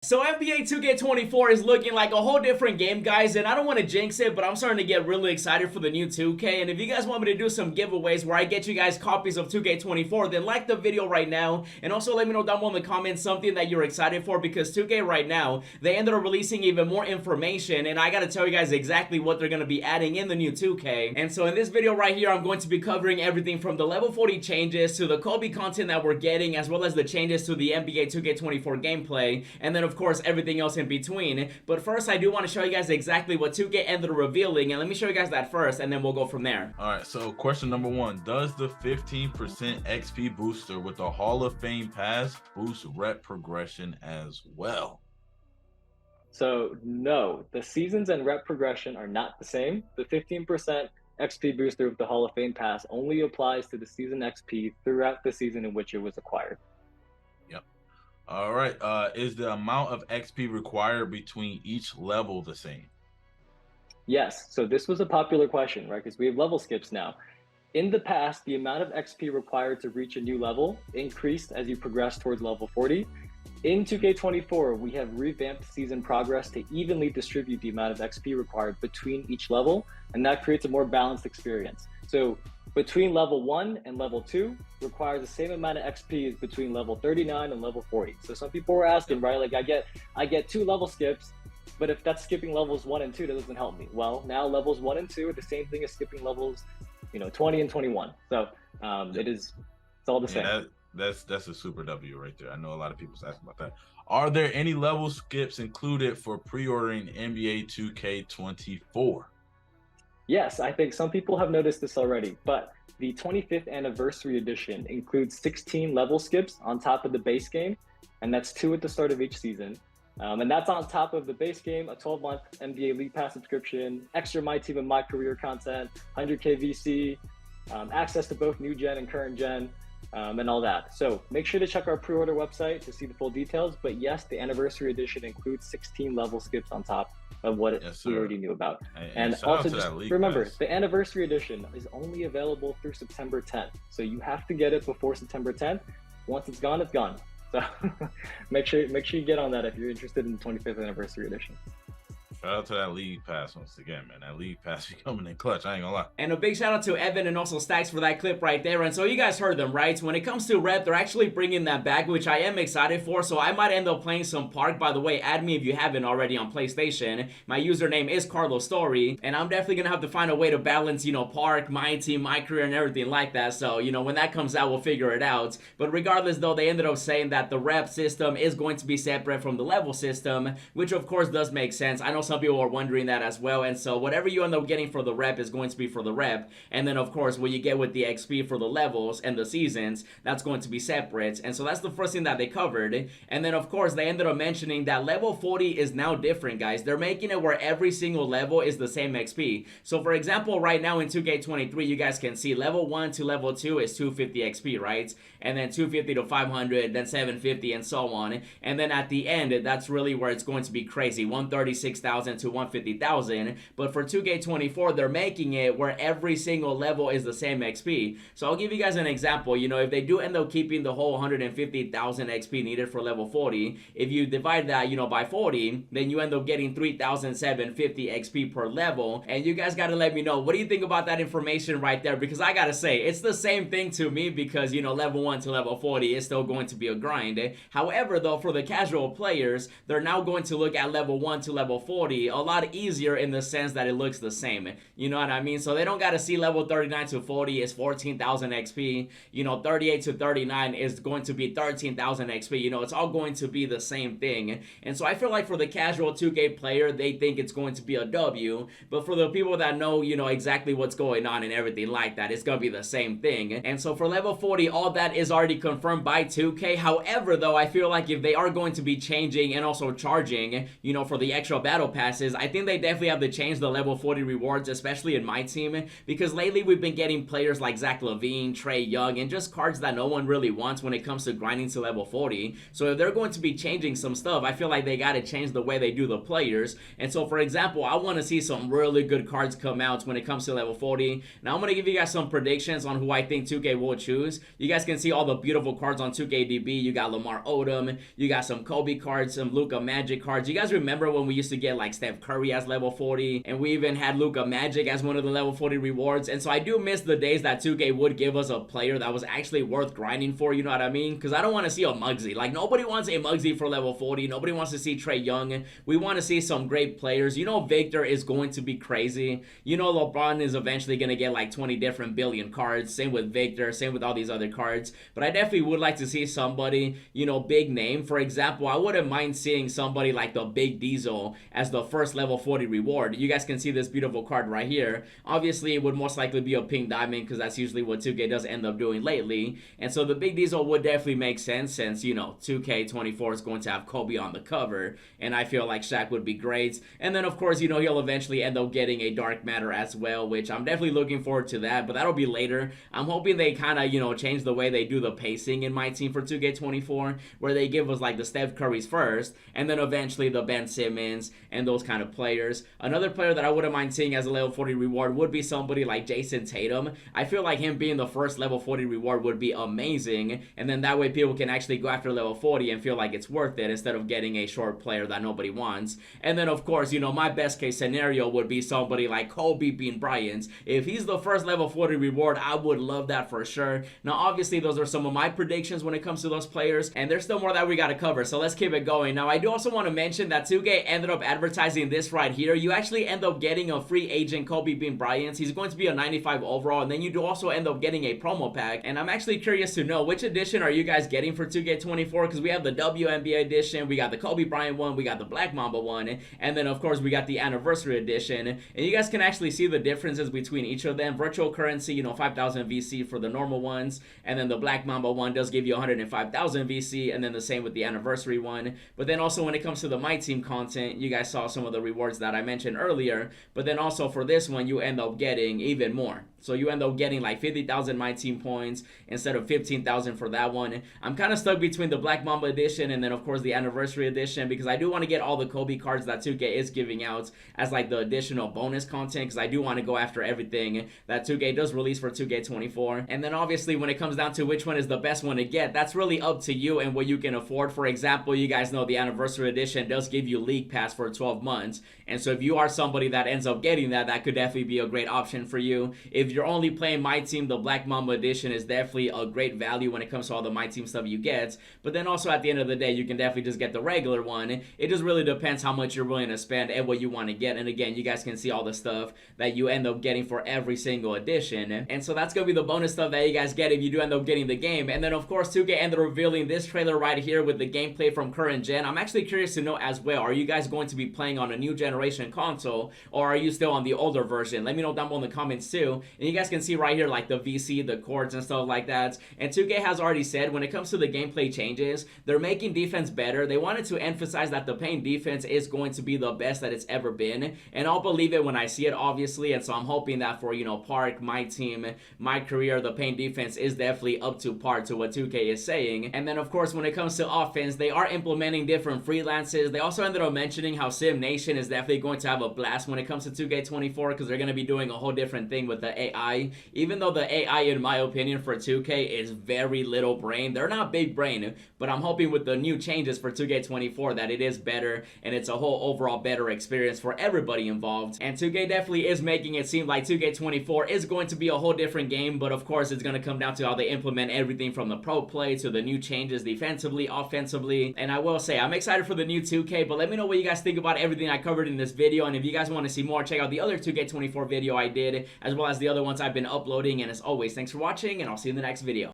So NBA 2K24 is looking like a whole different game, guys, and I don't want to jinx it, but I'm starting to get really excited for the new 2K, and if you guys want me to do some giveaways where I get you guys copies of 2K24, then like the video right now, and also let me know down below in the comments something that you're excited for, because 2K right now, they ended up releasing even more information, and I gotta tell you guys exactly what they're gonna be adding in the new 2K, and so in this video right here, I'm going to be covering everything from the level 40 changes to the Kobe content that we're getting, as well as the changes to the NBA 2K24 gameplay, and then of course everything else in between. But first I do want to show you guys exactly what 2K ended up revealing, and let me show you guys that first and then we'll go from there. Alright, so question number 1, does the 15% XP booster with the Hall of Fame pass boost rep progression as well? So no, the seasons and rep progression are not the same. The 15% XP booster with the Hall of Fame pass only applies to the season XP throughout the season in which it was acquired. Yep. All right. Is the amount of XP required between each level the same? Yes. So this was a popular question, right? Because we have level skips now. In the past, the amount of XP required to reach a new level increased as you progress towards level 40. In 2K24, we have revamped season progress to evenly distribute the amount of XP required between each level, and that creates a more balanced experience. So between level 1 and level 2 requires the same amount of XP as between level 39 and level 40. So some people were asking, right, like I get 2 level skips, but if that's skipping levels 1 and 2, that doesn't help me. Well, now levels 1 and 2 are the same thing as skipping levels, 20 and 21. So it's all the same. That's a super W right there. I know a lot of people's asking about that. Are there any level skips included for pre-ordering NBA 2K24? Yes, I think some people have noticed this already, but the 25th anniversary edition includes 16 level skips on top of the base game, and that's 2 at the start of each season. And that's on top of the base game, a 12-month NBA League Pass subscription, extra MyTeam and MyCareer content, 100K VC, access to both new gen and current gen, and all that. So make sure to check our pre-order website to see the full details. But yes, the anniversary edition includes 16 level skips on top of what we already knew about. And also just remember, the anniversary edition is only available through September 10th. So you have to get it before September 10th. Once it's gone, it's gone. So make sure you get on that if you're interested in the 25th anniversary edition. Shout out to that League Pass once again, man. That League Pass be coming in clutch. I ain't gonna lie. And a big shout out to Evan and also Stacks for that clip right there. And so you guys heard them, right? When it comes to rep, they're actually bringing that back, which I am excited for. So I might end up playing some Park. By the way, add me if you haven't already on PlayStation. My username is CarlosStory. And I'm definitely gonna have to find a way to balance, Park, MyTeam, MyCareer, and everything like that. So, when that comes out, we'll figure it out. But regardless, though, they ended up saying that the rep system is going to be separate from the level system, which of course does make sense. I know some people are wondering that as well, and so whatever you end up getting for the rep is going to be for the rep, and then of course what you get with the XP for the levels and the seasons, that's going to be separate. And so that's the first thing that they covered. And then of course they ended up mentioning that level 40 is now different, guys. They're making it where every single level is the same XP. So for example, right now in 2K23, you guys can see level 1 to level 2 is 250 XP, right? And then 250 to 500, then 750, and so on. And then at the end, that's really where it's going to be crazy, 136,000 to 150,000. But for 2K24, they're making it where every single level is the same XP. So I'll give you guys an example. If they do end up keeping the whole 150,000 XP needed for level 40, if you divide that, by 40, then you end up getting 3,750 XP per level. And you guys gotta let me know, what do you think about that information right there? Because I gotta say, it's the same thing to me, because, level 1 to level 40 is still going to be a grind. However, though, for the casual players, they're now going to look at level 1 to level 40 a lot easier in the sense that it looks the same. You know what I mean? So they don't got to see level 39 to 40 is 14,000 XP. 38 to 39 is going to be 13,000 XP. It's all going to be the same thing. And so I feel like for the casual 2K player, they think it's going to be a W. But for the people that know, exactly what's going on and everything like that, it's going to be the same thing. And so for level 40, all that is already confirmed by 2K. However, though, I feel like if they are going to be changing and also charging, for the extra battle pass, passes. I think they definitely have to change the level 40 rewards, especially in my team, because lately we've been getting players like Zach LaVine, Trae Young, and just cards that no one really wants when it comes to grinding to level 40. So if they're going to be changing some stuff, I feel like they got to change the way they do the players. And so, for example, I want to see some really good cards come out when it comes to level 40. Now, I'm going to give you guys some predictions on who I think 2K will choose. You guys can see all the beautiful cards on 2KDB. You got Lamar Odom, you got some Kobe cards, some Luka Magic cards. You guys remember when we used to get like Steph Curry as level 40, and we even had Luka Magic as one of the level 40 rewards. And so I do miss the days that 2K would give us a player that was actually worth grinding for, you know what I mean? Because I don't want to see a Muggsy. Like, nobody wants a Muggsy for level 40. Nobody wants to see Trae Young. We want to see some great players. You know, Victor is going to be crazy. You know, LeBron is eventually going to get like 20 different billion cards. Same with Victor, same with all these other cards. But I definitely would like to see somebody, you know, big name. For example, I wouldn't mind seeing somebody like the Big Diesel as the first level 40 reward. You guys can see this beautiful card right here. Obviously, it would most likely be a pink diamond because that's usually what 2K does end up doing lately. And so the Big Diesel would definitely make sense since, you know, 2K24 is going to have Kobe on the cover. And I feel like Shaq would be great. And then, of course, you know, he'll eventually end up getting a Dark Matter as well, which I'm definitely looking forward to that. But that'll be later. I'm hoping they kind of, you know, change the way they do the pacing in my team for 2K24, where they give us like the Steph Currys first, and then eventually the Ben Simmons and those kind of players. Another player that I wouldn't mind seeing as a level 40 reward would be somebody like Jason Tatum. I feel like him being the first level 40 reward would be amazing, and then that way people can actually go after level 40 and feel like it's worth it instead of getting a short player that nobody wants. And then, of course, you know, my best case scenario would be somebody like Kobe being Bryant. If he's the first level 40 reward, I would love that for sure. Now, obviously, those are some of my predictions when it comes to those players, and there's still more that we got to cover, so let's keep it going. Now, I do also want to mention that 2K ended up advertising this right here. You actually end up getting a free agent Kobe Bean Bryant. He's going to be a 95 overall, and then you do also end up getting a promo pack. And I'm actually curious to know, which edition are you guys getting for 2K24? Because we have the WNBA edition, we got the Kobe Bryant one, we got the Black Mamba one, and then of course we got the anniversary edition. And you guys can actually see the differences between each of them. Virtual currency, you know, 5,000 VC for the normal ones, and then the Black Mamba one does give you 105,000 VC, and then the same with the anniversary one. But then also when it comes to the My Team content, you guys saw some of the rewards that I mentioned earlier, but then also for this one you end up getting even more. So you end up getting like 50,000 My Team points instead of 15,000 for that one. I'm kind of stuck between the Black Mamba edition and then of course the anniversary edition, because I do want to get all the Kobe cards that 2K is giving out as like the additional bonus content, because I do want to go after everything that 2K does release for 2K24. And then obviously when it comes down to which one is the best one to get, that's really up to you and what you can afford. For example, you guys know the anniversary edition does give you League Pass for 12 months. And so if you are somebody that ends up getting that, that could definitely be a great option for you. If you're only playing My Team, the Black Mamba edition is definitely a great value when it comes to all the My Team stuff you get. But then also at the end of the day, you can definitely just get the regular one. It just really depends how much you're willing to spend and what you want to get. And again, you guys can see all the stuff that you end up getting for every single edition. And so that's going to be the bonus stuff that you guys get if you do end up getting the game. And then of course 2K ended up revealing this trailer right here with the gameplay from current gen. I'm actually curious to know as well, are you guys going to be playing on a new generation console, or are you still on the older version? Let me know down below in the comments too. And you guys can see right here like the VC, the chords and stuff like that. And 2K has already said when it comes to the gameplay changes, they're making defense better. They wanted to emphasize that the paint defense is going to be the best that it's ever been, and I'll believe it when I see it, obviously. And so I'm hoping that for, you know, Park, My Team, MyCareer, the paint defense is definitely up to par to what 2K is saying. And then of course when it comes to offense, they are implementing different freelances. They also ended up mentioning how Sim Nation is definitely going to have a blast when it comes to 2K24, because they're going to be doing a whole different thing with the AI. Even though the AI, in my opinion, for 2K is very little brain, they're not big brain, but I'm hoping with the new changes for 2K24 that it is better and it's a whole overall better experience for everybody involved. And 2K definitely is making it seem like 2K24 is going to be a whole different game, but of course it's going to come down to how they implement everything from the pro play to the new changes defensively, offensively. And I will say I'm excited for the new 2K, but let me know what you guys think about everything I covered in this video. And if you guys want to see more, check out the other 2K24 video I did, as well as the other ones I've been uploading. And as always, thanks for watching, and I'll see you in the next video.